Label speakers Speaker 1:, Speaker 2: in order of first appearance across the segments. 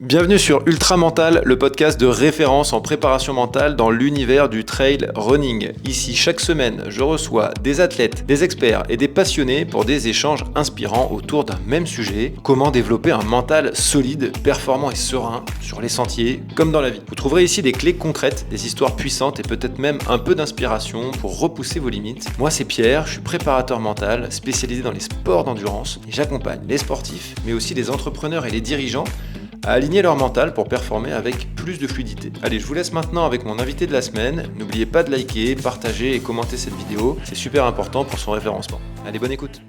Speaker 1: Bienvenue sur Ultra Mental, le podcast de référence en préparation mentale dans l'univers du trail running. Ici, chaque semaine, je reçois des athlètes, des experts et des passionnés pour des échanges inspirants autour d'un même sujet: comment développer un mental solide, performant et serein sur les sentiers comme dans la vie. Vous trouverez ici des clés concrètes, des histoires puissantes et peut-être même un peu d'inspiration pour repousser vos limites. Moi, c'est Pierre, je suis préparateur mental spécialisé dans les sports d'endurance et j'accompagne les sportifs, mais aussi les entrepreneurs et les dirigeants à aligner leur mental pour performer avec plus de fluidité. Allez, je vous laisse maintenant avec mon invité de la semaine. N'oubliez pas de liker, partager et commenter cette vidéo, c'est super important pour son référencement. Allez, bonne écoute.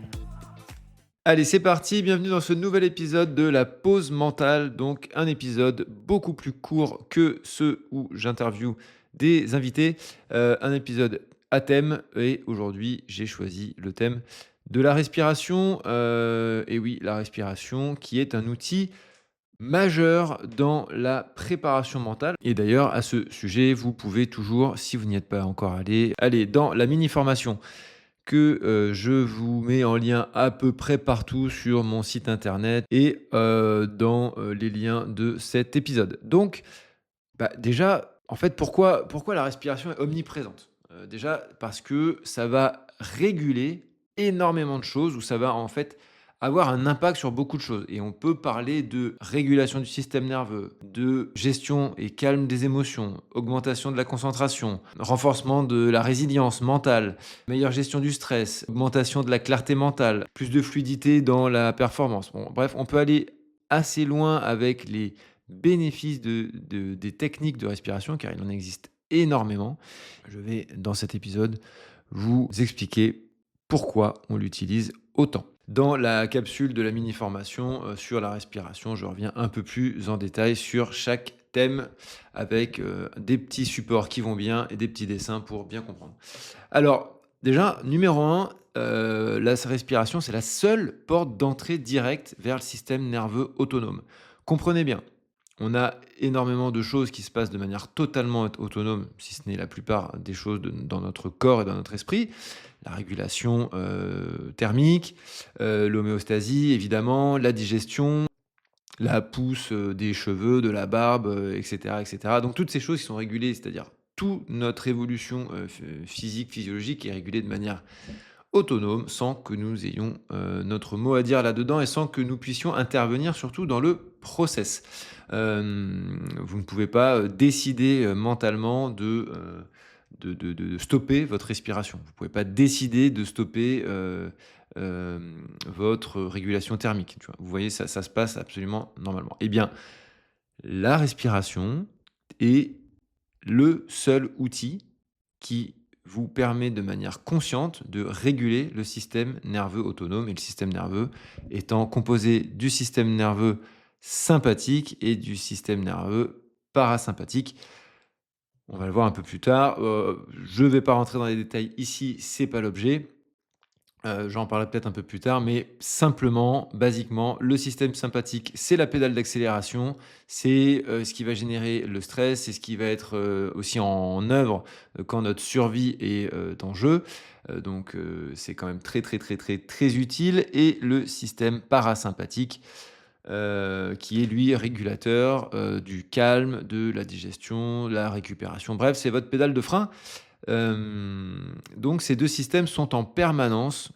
Speaker 1: Allez, c'est parti, bienvenue dans ce nouvel épisode de la pause mentale, donc un épisode beaucoup plus court que ceux où j'interviewe des invités, un épisode à thème, et aujourd'hui j'ai choisi le thème de la respiration, et oui, la respiration qui est un outil majeur dans la préparation mentale. Et d'ailleurs, à ce sujet, vous pouvez toujours, si vous n'y êtes pas encore allé, aller dans la mini-formation que je vous mets en lien à peu près partout sur mon site internet et dans les liens de cet épisode. Donc, déjà, en fait, pourquoi la respiration est omniprésente? Déjà, parce que ça va réguler énormément de choses, ou ça va en fait avoir un impact sur beaucoup de choses. Et on peut parler de régulation du système nerveux, de gestion et calme des émotions, augmentation de la concentration, renforcement de la résilience mentale, meilleure gestion du stress, augmentation de la clarté mentale, plus de fluidité dans la performance. Bon, bref, on peut aller assez loin avec les bénéfices des techniques de respiration, car il en existe énormément. Je vais, dans cet épisode, vous expliquer pourquoi on l'utilise autant. Dans la capsule de la mini-formation sur la respiration, je reviens un peu plus en détail sur chaque thème avec des petits supports qui vont bien et des petits dessins pour bien comprendre. Alors, déjà, numéro 1, la respiration, c'est la seule porte d'entrée directe vers le système nerveux autonome. Comprenez bien, on a énormément de choses qui se passent de manière totalement autonome, si ce n'est la plupart des choses dans notre corps et dans notre esprit. La régulation thermique, l'homéostasie, évidemment, la digestion, la pousse des cheveux, de la barbe, etc., etc. Donc toutes ces choses qui sont régulées, c'est-à-dire toute notre évolution physique, physiologique est régulée de manière autonome, sans que nous ayons notre mot à dire là-dedans et sans que nous puissions intervenir surtout dans le process. Vous ne pouvez pas décider mentalement de stopper votre respiration. Vous ne pouvez pas décider de stopper votre régulation thermique. Tu vois. Vous voyez, ça se passe absolument normalement. Eh bien, la respiration est le seul outil qui vous permet de manière consciente de réguler le système nerveux autonome, et le système nerveux étant composé du système nerveux sympathique et du système nerveux parasympathique. On va le voir un peu plus tard. Je ne vais pas rentrer dans les détails ici, c'est pas l'objet. J'en parlerai peut-être un peu plus tard, mais simplement, basiquement, le système sympathique, c'est la pédale d'accélération, c'est ce qui va générer le stress, c'est ce qui va être aussi en œuvre quand notre survie est en jeu. Donc, c'est quand même très, très, très, très, très utile. Et le système parasympathique, qui est lui régulateur du calme, de la digestion, la récupération. Bref, c'est votre pédale de frein. Donc ces deux systèmes sont en permanence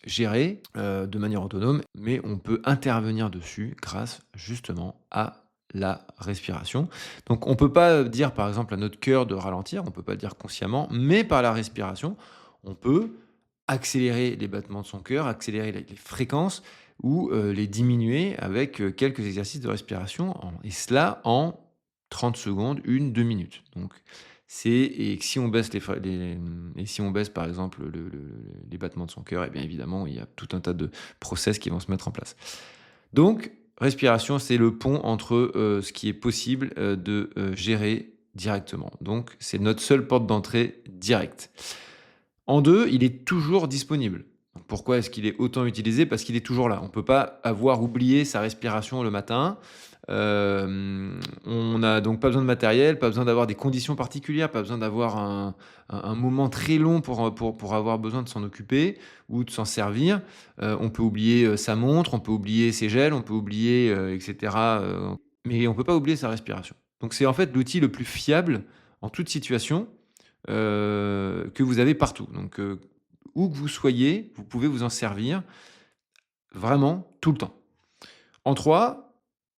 Speaker 1: gérés de manière autonome, mais on peut intervenir dessus grâce justement à la respiration. Donc on ne peut pas dire par exemple à notre cœur de ralentir, on ne peut pas le dire consciemment, mais par la respiration, on peut accélérer les battements de son cœur, accélérer les fréquences ou les diminuer avec quelques exercices de respiration, et cela en 30 secondes, 1-2 minutes. Donc et si on baisse et si on baisse par exemple les battements de son cœur, et bien évidemment, il y a tout un tas de process qui vont se mettre en place. Donc, respiration, c'est le pont entre ce qui est possible de gérer directement. Donc, c'est notre seule porte d'entrée directe. En deux, il est toujours disponible. Pourquoi est-ce qu'il est autant utilisé? Parce qu'il est toujours là. On ne peut pas avoir oublié sa respiration le matin. On n'a donc pas besoin de matériel, pas besoin d'avoir des conditions particulières, pas besoin d'avoir un moment très long pour avoir besoin de s'en occuper ou de s'en servir. On peut oublier sa montre, on peut oublier ses gels, on peut oublier, etc. mais on ne peut pas oublier sa respiration. Donc c'est en fait l'outil le plus fiable en toute situation que vous avez partout. Donc où que vous soyez, vous pouvez vous en servir vraiment tout le temps. En 3,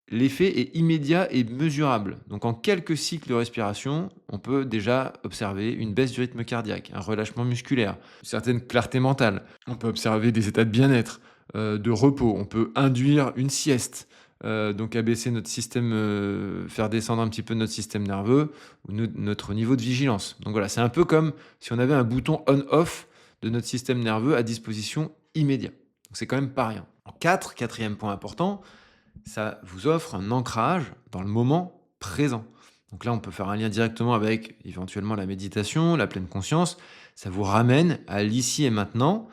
Speaker 1: l'effet est immédiat et mesurable. Donc en quelques cycles de respiration, on peut déjà observer une baisse du rythme cardiaque, un relâchement musculaire, une certaine clarté mentale. On peut observer des états de bien-être, de repos. On peut induire une sieste, donc abaisser notre système, faire descendre un petit peu notre système nerveux ou notre niveau de vigilance. Donc voilà, c'est un peu comme si on avait un bouton on-off de notre système nerveux à disposition immédiat. Donc c'est quand même pas rien. En 4, quatrième point important, ça vous offre un ancrage dans le moment présent. Donc là, on peut faire un lien directement avec éventuellement la méditation, la pleine conscience. Ça vous ramène à l'ici et maintenant.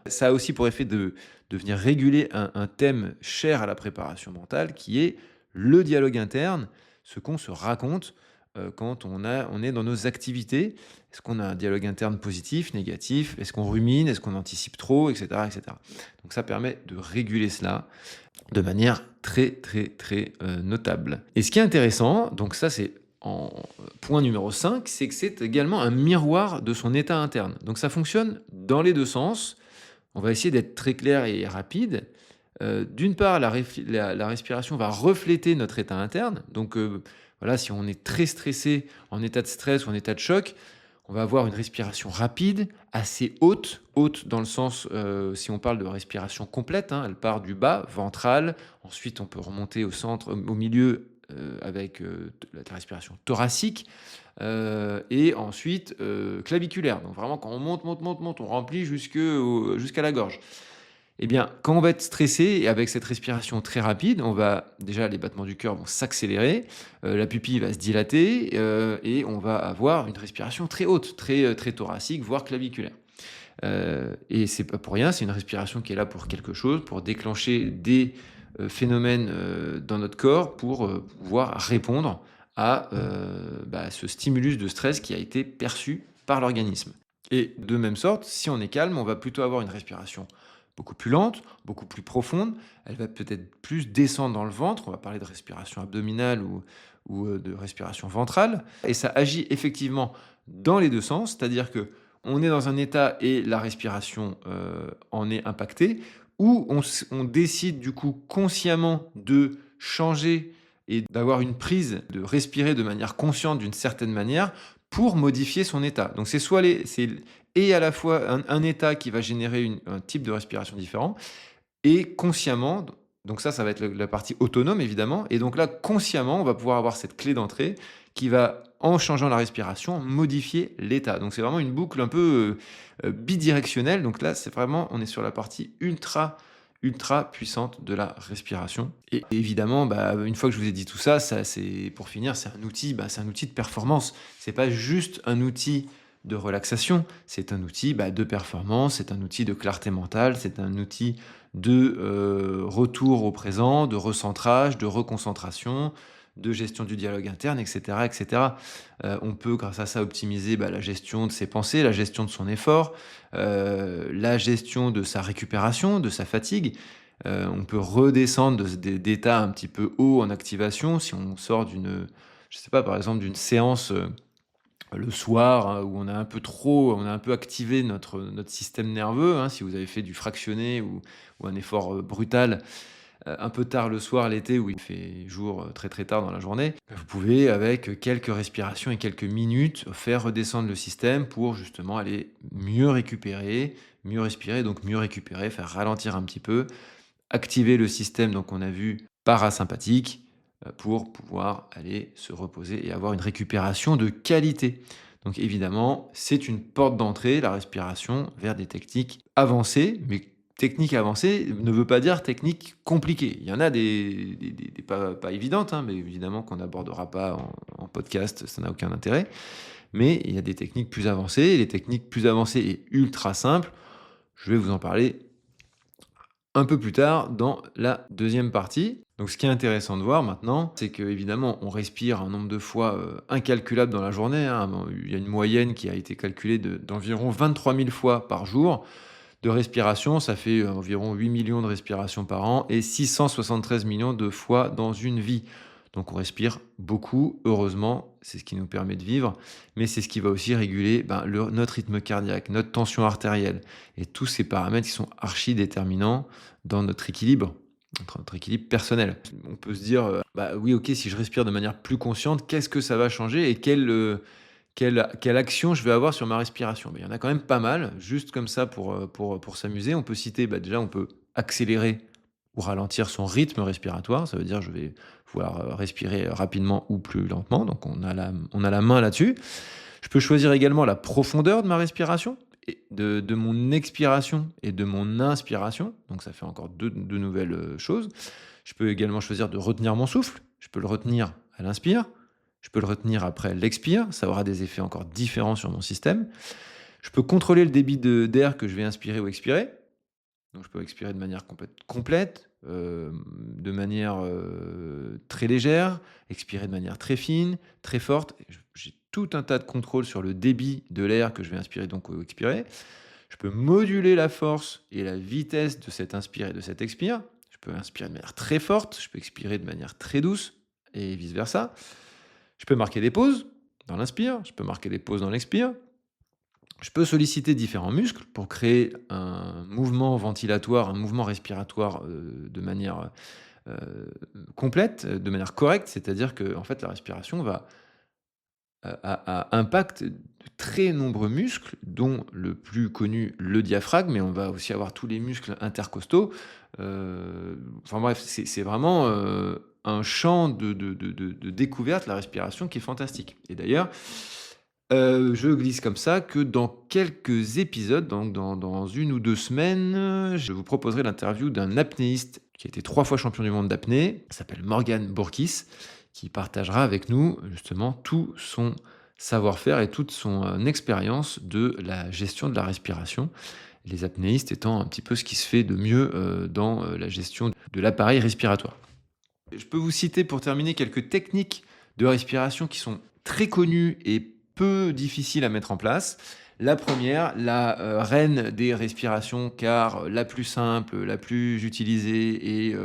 Speaker 1: Ça a aussi pour effet de venir réguler un thème cher à la préparation mentale qui est le dialogue interne, ce qu'on se raconte quand on est dans nos activités. Est-ce qu'on a un dialogue interne positif, négatif? Est-ce qu'on rumine? Est-ce qu'on anticipe trop? Etc. etc. Donc ça permet de réguler cela de manière très, très, très notable. Et ce qui est intéressant, donc ça c'est en point numéro 5, c'est que c'est également un miroir de son état interne. Donc ça fonctionne dans les deux sens. On va essayer d'être très clair et rapide. D'une part, la respiration va refléter notre état interne. Donc voilà, si on est très stressé, en état de stress ou en état de choc, on va avoir une respiration rapide, assez haute, haute dans le sens, si on parle de respiration complète, hein, elle part du bas, ventrale, ensuite on peut remonter au centre, au milieu avec la respiration thoracique, et ensuite claviculaire. Donc vraiment quand on monte, monte, monte, monte, on remplit jusqu'à la gorge. Eh bien, quand on va être stressé et avec cette respiration très rapide, déjà les battements du cœur vont s'accélérer, la pupille va se dilater et on va avoir une respiration très haute, très, très thoracique, voire claviculaire. Et c'est pas pour rien, c'est une respiration qui est là pour quelque chose, pour déclencher des phénomènes dans notre corps pour pouvoir répondre à ce stimulus de stress qui a été perçu par l'organisme. Et de même sorte, si on est calme, on va plutôt avoir une respiration beaucoup plus lente, beaucoup plus profonde. Elle va peut-être plus descendre dans le ventre. On va parler de respiration abdominale ou de respiration ventrale. Et ça agit effectivement dans les deux sens, c'est-à-dire que on est dans un état et la respiration en est impactée, ou on décide du coup consciemment de changer et d'avoir une prise, de respirer de manière consciente d'une certaine manière pour modifier son état. Donc c'est et à la fois un état qui va générer un type de respiration différent, et consciemment, donc ça va être la partie autonome évidemment, et donc là consciemment on va pouvoir avoir cette clé d'entrée qui va, en changeant la respiration, modifier l'état. Donc c'est vraiment une boucle un peu bidirectionnelle, donc là c'est vraiment, on est sur la partie ultra puissante de la respiration. Et évidemment, une fois que je vous ai dit tout ça, c'est pour finir, c'est un outil de performance. C'est pas juste un outil de relaxation, c'est un outil de performance, c'est un outil de clarté mentale, c'est un outil de retour au présent, de recentrage, de reconcentration, de gestion du dialogue interne, etc. etc. On peut, grâce à ça, optimiser la gestion de ses pensées, la gestion de son effort, la gestion de sa récupération, de sa fatigue. On peut redescendre d'état un petit peu haut en activation si on sort je sais pas, par exemple, d'une séance le soir, hein, où on a un peu activé notre système nerveux, hein, si vous avez fait du fractionné ou un effort brutal un peu tard le soir, l'été, où il fait jour très très tard dans la journée, vous pouvez, avec quelques respirations et quelques minutes, faire redescendre le système pour justement aller mieux récupérer, mieux respirer, donc mieux récupérer, faire ralentir un petit peu, activer le système, donc on a vu parasympathique, pour pouvoir aller se reposer et avoir une récupération de qualité. Donc évidemment, c'est une porte d'entrée, la respiration, vers des techniques avancées, mais technique avancée ne veut pas dire technique compliquée. Il y en a des pas évidentes, hein, mais évidemment qu'on n'abordera pas en podcast, ça n'a aucun intérêt. Mais il y a des techniques plus avancées, et les techniques plus avancées et ultra simples, je vais vous en parler un peu plus tard dans la deuxième partie. Donc ce qui est intéressant de voir maintenant, c'est qu'évidemment on respire un nombre de fois incalculable dans la journée, hein. Bon, il y a une moyenne qui a été calculée d'environ 23 000 fois par jour de respiration. Ça fait environ 8 millions de respirations par an et 673 millions de fois dans une vie. Donc on respire beaucoup, heureusement, c'est ce qui nous permet de vivre, mais c'est ce qui va aussi réguler notre rythme cardiaque, notre tension artérielle, et tous ces paramètres qui sont archi déterminants dans notre équilibre personnel. On peut se dire, oui, ok, si je respire de manière plus consciente, qu'est-ce que ça va changer et quelle action je vais avoir sur ma respiration? Il y en a quand même pas mal, juste comme ça pour s'amuser. On peut citer, déjà, on peut accélérer ou ralentir son rythme respiratoire. Ça veut dire, je vais pouvoir respirer rapidement ou plus lentement. Donc, on a la main là-dessus. Je peux choisir également la profondeur de ma respiration, et de mon expiration et de mon inspiration. Donc, ça fait encore deux nouvelles choses. Je peux également choisir de retenir mon souffle. Je peux le retenir à l'inspire. Je peux le retenir après l'expire. Ça aura des effets encore différents sur mon système. Je peux contrôler le débit d'air que je vais inspirer ou expirer. Donc, je peux expirer de manière complète, de manière très légère, expirer de manière très fine, très forte. J'ai tout un tas de contrôles sur le débit de l'air que je vais inspirer donc ou expirer. Je peux moduler la force et la vitesse de cet inspire et de cet expire. Je peux inspirer de manière très forte, je peux expirer de manière très douce et vice-versa. Je peux marquer des pauses dans l'inspire, je peux marquer des pauses dans l'expire. Je peux solliciter différents muscles pour créer un mouvement ventilatoire, un mouvement respiratoire de manière complète, de manière correcte. C'est-à-dire que en fait, la respiration a impact de très nombreux muscles, dont le plus connu, le diaphragme, mais on va aussi avoir tous les muscles intercostaux. Enfin bref, c'est vraiment un champ de découverte, la respiration, qui est fantastique. Et d'ailleurs, je glisse comme ça que dans quelques épisodes, donc dans 1 ou 2 semaines, je vous proposerai l'interview d'un apnéiste qui a été 3 fois champion du monde d'apnée. Il s'appelle Morgan Bourkis, qui partagera avec nous justement tout son savoir-faire et toute son expérience de la gestion de la respiration. Les apnéistes étant un petit peu ce qui se fait de mieux dans la gestion de l'appareil respiratoire. Je peux vous citer pour terminer quelques techniques de respiration qui sont très connues et peu difficiles à mettre en place. La première, la reine des respirations, car la plus simple, la plus utilisée et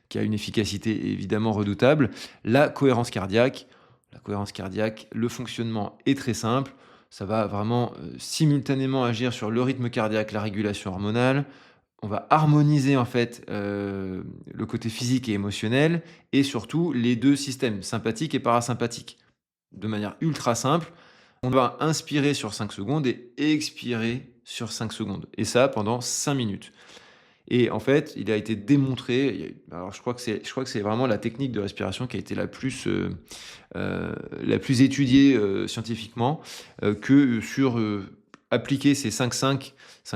Speaker 1: qui a une efficacité évidemment redoutable, la cohérence cardiaque. La cohérence cardiaque, le fonctionnement est très simple. Ça va vraiment simultanément agir sur le rythme cardiaque, la régulation hormonale. On va harmoniser en fait le côté physique et émotionnel et surtout les deux systèmes, sympathique et parasympathique. De manière ultra simple, on va inspirer sur 5 secondes et expirer sur 5 secondes. Et ça pendant 5 minutes. Et en fait, il a été démontré, alors je crois que c'est vraiment la technique de respiration qui a été la plus étudiée scientifiquement, que sur appliquer ces 5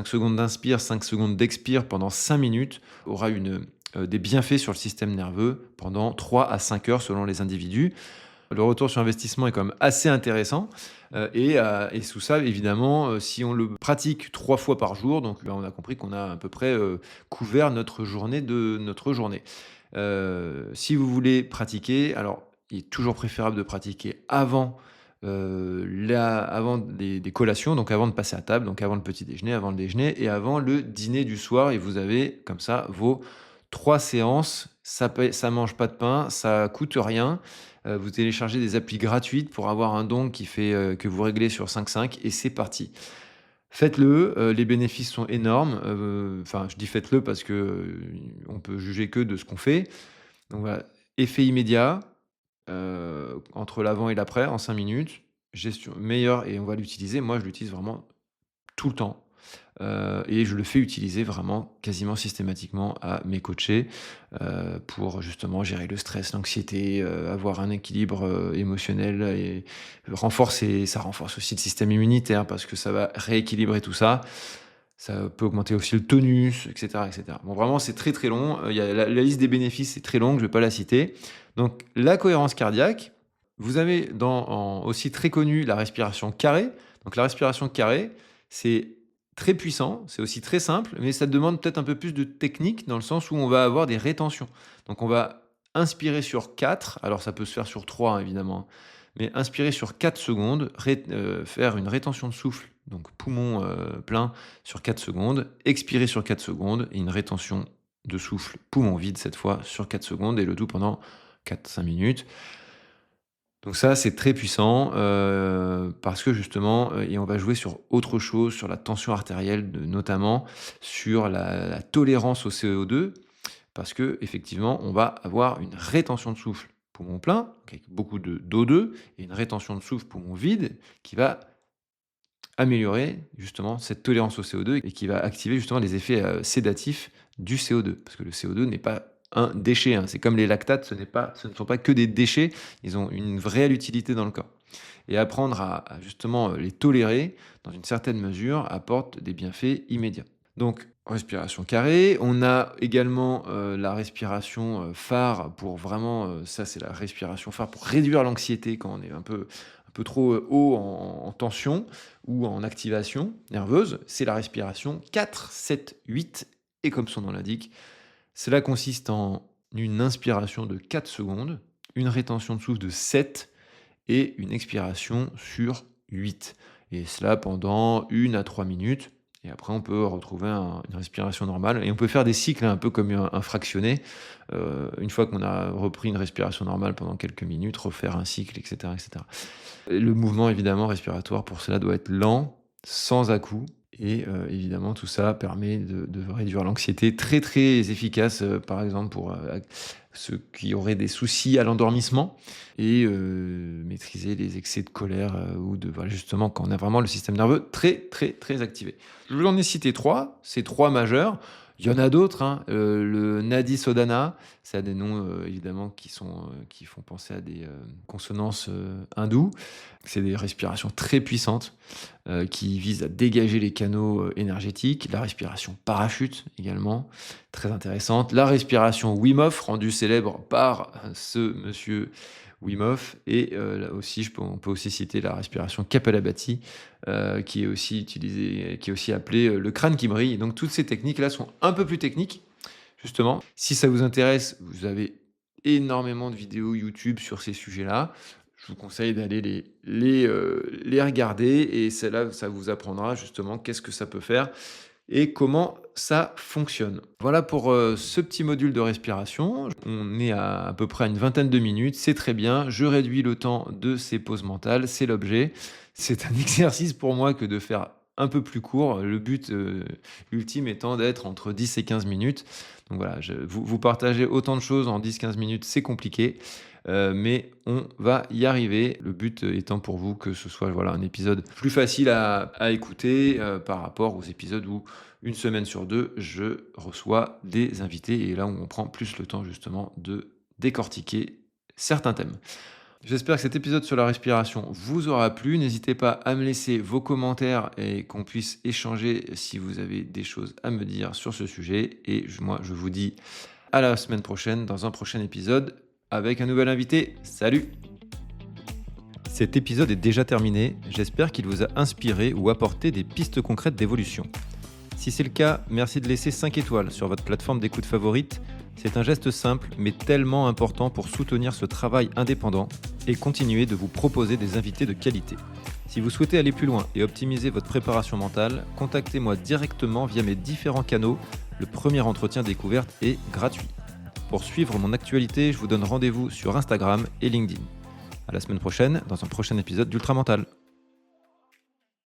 Speaker 1: secondes d'inspire, 5 secondes d'expire pendant 5 minutes aura des bienfaits sur le système nerveux pendant 3 à 5 heures selon les individus. Le retour sur investissement est quand même assez intéressant. Et sous ça, évidemment, si on le pratique 3 fois par jour, donc on a compris qu'on a à peu près couvert notre journée Si vous voulez pratiquer, alors il est toujours préférable de pratiquer avant des collations, donc avant de passer à table, donc avant le petit déjeuner, avant le déjeuner et avant le dîner du soir. Et vous avez comme ça vos 3 séances. Ça mange pas de pain, ça coûte rien. Vous téléchargez des applis gratuites pour avoir un don qui fait que vous réglez sur 5 et c'est parti. Faites-le, les bénéfices sont énormes. Enfin, je dis faites-le parce que on peut juger que de ce qu'on fait. Donc voilà, effet immédiat entre l'avant et l'après en 5 minutes. Gestion meilleure et on va l'utiliser. Moi, je l'utilise vraiment tout le temps. Et je le fais utiliser vraiment quasiment systématiquement à mes coachés pour justement gérer le stress, l'anxiété, avoir un équilibre émotionnel et ça renforce aussi le système immunitaire parce que ça va rééquilibrer tout ça. Ça peut augmenter aussi le tonus, etc., etc. Bon, vraiment, c'est très très long. Il y a la liste des bénéfices est très longue, je ne vais pas la citer. Donc, la cohérence cardiaque. Vous avez aussi très connu la respiration carrée. Donc, la respiration carrée, c'est très puissant, c'est aussi très simple, mais ça demande peut-être un peu plus de technique dans le sens où on va avoir des rétentions. Donc, on va inspirer sur 4, alors ça peut se faire sur 3 hein, évidemment, mais inspirer sur 4 secondes, faire une rétention de souffle, donc poumon plein sur 4 secondes, expirer sur 4 secondes et une rétention de souffle, poumon vide cette fois, sur 4 secondes et le tout pendant 4-5 minutes. Donc ça, c'est très puissant parce que justement, et on va jouer sur autre chose, sur la tension artérielle, notamment sur la tolérance au CO2, parce que effectivement, on va avoir une rétention de souffle poumon plein, avec beaucoup d'O2, et une rétention de souffle poumon vide qui va améliorer justement cette tolérance au CO2 et qui va activer justement les effets sédatifs du CO2. Parce que le CO2 n'est pas un déchet, hein. C'est comme les lactates, ce ne sont pas que des déchets, ils ont une réelle utilité dans le corps. Et apprendre à justement les tolérer dans une certaine mesure apporte des bienfaits immédiats. Donc, respiration carrée. On a également la respiration phare pour vraiment, ça c'est la respiration phare pour réduire l'anxiété quand on est un peu trop haut en tension ou en activation nerveuse. C'est la respiration 4-7-8. Et comme son nom l'indique, cela consiste en une inspiration de 4 secondes, une rétention de souffle de 7 et une expiration sur 8. Et cela pendant 1 à 3 minutes. Et après, on peut retrouver une respiration normale. Et on peut faire des cycles un peu comme un fractionné. Une fois qu'on a repris une respiration normale pendant quelques minutes, refaire un cycle, etc. etc. Et le mouvement, évidemment, respiratoire, pour cela, doit être lent, sans à-coups. Et évidemment, tout ça permet de réduire l'anxiété. Très, très efficace, par exemple, pour ceux qui auraient des soucis à l'endormissement et maîtriser les excès de colère ou voilà, justement, quand on a vraiment le système nerveux très, très, très activé. Je vous en ai cité 3, ces 3 majeurs. Il y en a d'autres, hein. Le Nadi Sodhana, ça a des noms évidemment qui font penser à des consonances hindoues. C'est des respirations très puissantes qui visent à dégager les canaux énergétiques. La respiration parachute également, très intéressante. La respiration Wim Hof, rendue célèbre par ce monsieur Wim Hof. Et là aussi, on peut aussi citer la respiration Kapalabhati, qui est aussi utilisée, qui est aussi appelée le crâne qui brille. Donc toutes ces techniques-là sont un peu plus techniques, justement. Si ça vous intéresse, vous avez énormément de vidéos YouTube sur ces sujets-là. Je vous conseille d'aller les regarder et celle-là, ça vous apprendra justement qu'est-ce que ça peut faire et comment ça fonctionne. Voilà pour ce petit module de respiration. On est à peu près à une 20aine de minutes, c'est très bien. Je réduis le temps de ces pauses mentales, c'est l'objet. C'est un exercice pour moi que de faire un peu plus court. Le but ultime étant d'être entre 10 et 15 minutes. Donc voilà, vous partagez autant de choses en 10-15 minutes, c'est compliqué. Mais on va y arriver. Le but étant pour vous que ce soit un épisode plus facile à écouter par rapport aux épisodes où une semaine sur 2, je reçois des invités et là où on prend plus le temps justement de décortiquer certains thèmes. J'espère que cet épisode sur la respiration vous aura plu. N'hésitez pas à me laisser vos commentaires et qu'on puisse échanger si vous avez des choses à me dire sur ce sujet. Et moi, je vous dis à la semaine prochaine dans un prochain épisode avec un nouvel invité. Salut! Cet épisode est déjà terminé. J'espère qu'il vous a inspiré ou apporté des pistes concrètes d'évolution. Si c'est le cas, merci de laisser 5 étoiles sur votre plateforme d'écoute favorite. C'est un geste simple, mais tellement important pour soutenir ce travail indépendant et continuer de vous proposer des invités de qualité. Si vous souhaitez aller plus loin et optimiser votre préparation mentale, contactez-moi directement via mes différents canaux. Le premier entretien découverte est gratuit. Pour suivre mon actualité, je vous donne rendez-vous sur Instagram et LinkedIn. À la semaine prochaine, dans un prochain épisode d'Ultra Mental.